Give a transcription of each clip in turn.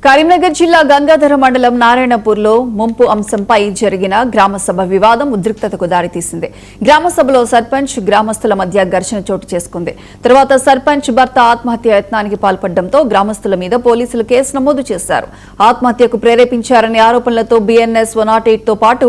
కరీంనగర్ జిల్లా గంగాధర మండలం నారాయణపూర్లో ముంపు అంశంపై జరిగిన గ్రామసభ వివాదం ఉద్రిక్తతకు దారితీసింది. గ్రామసభలో సర్పంచ్ గ్రామస్తుల మధ్య ఘర్షణ చోటు చేసుకుంది. తర్వాత సర్పంచ్ భర్త ఆత్మహత్య యత్నానికి పాల్పడడంతో గ్రామస్తుల మీద పోలీసులు కేసు నమోదు చేశారు. ఆత్మహత్యకు ప్రేరేపించారనే ఆరోపణలతో BNS 108 తో పాటు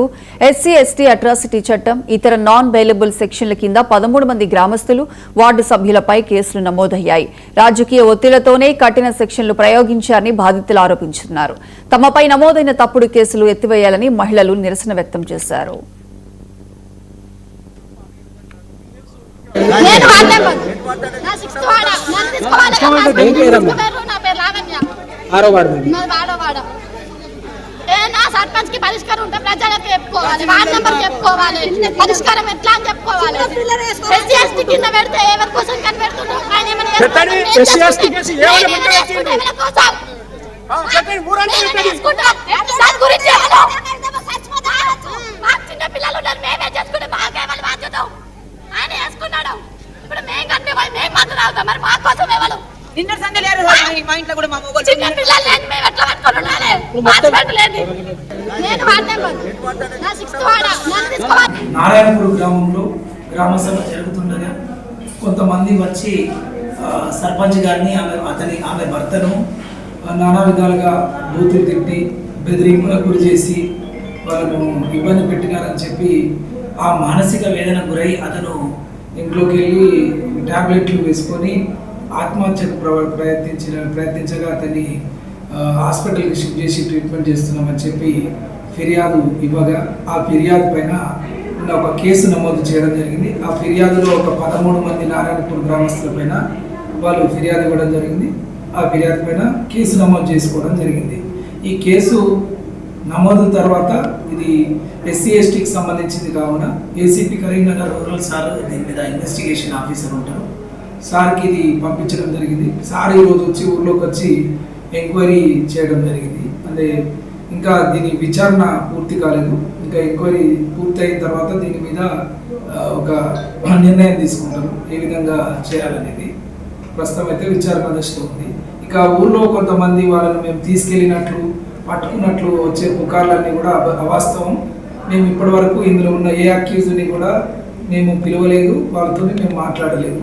SC/ST అట్రాసిటీ చట్టం, ఇతర నాన్ బెయిలబుల్ సెక్షన్ల కింద 13 మంది గ్రామస్తులు, వార్డు సభ్యులపై కేసులు నమోదయ్యాయి. రాజకీయ ఒత్తిళ్లతోనే కఠిన సెక్షన్లు ప్రయోగించారని బాధితులు ఆరోపించుతున్నారు. తమపై నమోదైన తప్పుడు కేసులు ఎత్తివేయాలని మహిళలు నిరసన వ్యక్తం చేశారు. సర్పంచ్ కి పరిష్కారం ఉంటే ప్రజలకు చెప్పుకోవాలి, వార్డు నంబర్ చెప్పుకోవాలి, పరిష్కారం ఎట్లా అని చెప్పుకోవాలి. SC/ST కింద పెడితే ఎవరి కోసం కనిపెడుతున్నారు? నారాయణపూర్ గ్రామంలో గ్రామ సభ జరుగుతుండగా కొంతమంది వచ్చి సర్పంచ్ గారిని ఆమె భర్తను నానా విధాలుగా బూతులు తిట్టి బెదిరింపులకు గురి చేసి వాళ్ళను ఇబ్బంది పెట్టినారని చెప్పి ఆ మానసిక వేదన గురై అతను ఇంట్లోకి వెళ్ళి టాబ్లెట్లు వేసుకొని ఆత్మహత్యకు ప్రయత్నించగా అతన్ని హాస్పిటల్కి షిఫ్ట్ చేసి ట్రీట్మెంట్ చేస్తున్నామని చెప్పి ఫిర్యాదు ఇవ్వగా ఆ ఫిర్యాదు పైన ఒక కేసు నమోదు చేయడం జరిగింది. ఆ ఫిర్యాదులో ఒక 13 మంది నారాయణపూర్ గ్రామస్తుల పైన వాళ్ళు ఫిర్యాదు ఇవ్వడం జరిగింది. ఆ ఫిర్యాదు పైన కేసు నమోదు చేసుకోవడం జరిగింది. ఈ కేసు నమోదు తర్వాత ఇది SC/STకి సంబంధించింది కావున ACP కరీంనగర్ రూరల్ సార్ దీని మీద ఇన్వెస్టిగేషన్ ఆఫీసర్ ఉంటారు. సార్కి ఇది పంపించడం జరిగింది. సార్ ఈరోజు వచ్చి ఊర్లోకి వచ్చి ఎంక్వైరీ చేయడం జరిగింది. అంటే ఇంకా దీని విచారణ పూర్తి కాలేదు. ఇంకా ఎంక్వైరీ పూర్తయిన తర్వాత దీని మీద ఒక నిర్ణయం తీసుకుంటారు ఏ విధంగా చేయాలనేది. ప్రస్తుతం అయితే విచారణ దశలో ఉంది. ఇక ఊళ్ళో కొంతమంది వాళ్ళని మేము తీసుకెళ్ళినట్లు పట్టుకున్నట్లు వచ్చే పుకార్లన్నీ కూడా అవాస్తవం. మేము ఇప్పటి వరకు ఇందులో ఉన్న ఏ అక్యూజ్ని కూడా మేము పిలవలేదు, వాళ్ళతో మేము మాట్లాడలేదు.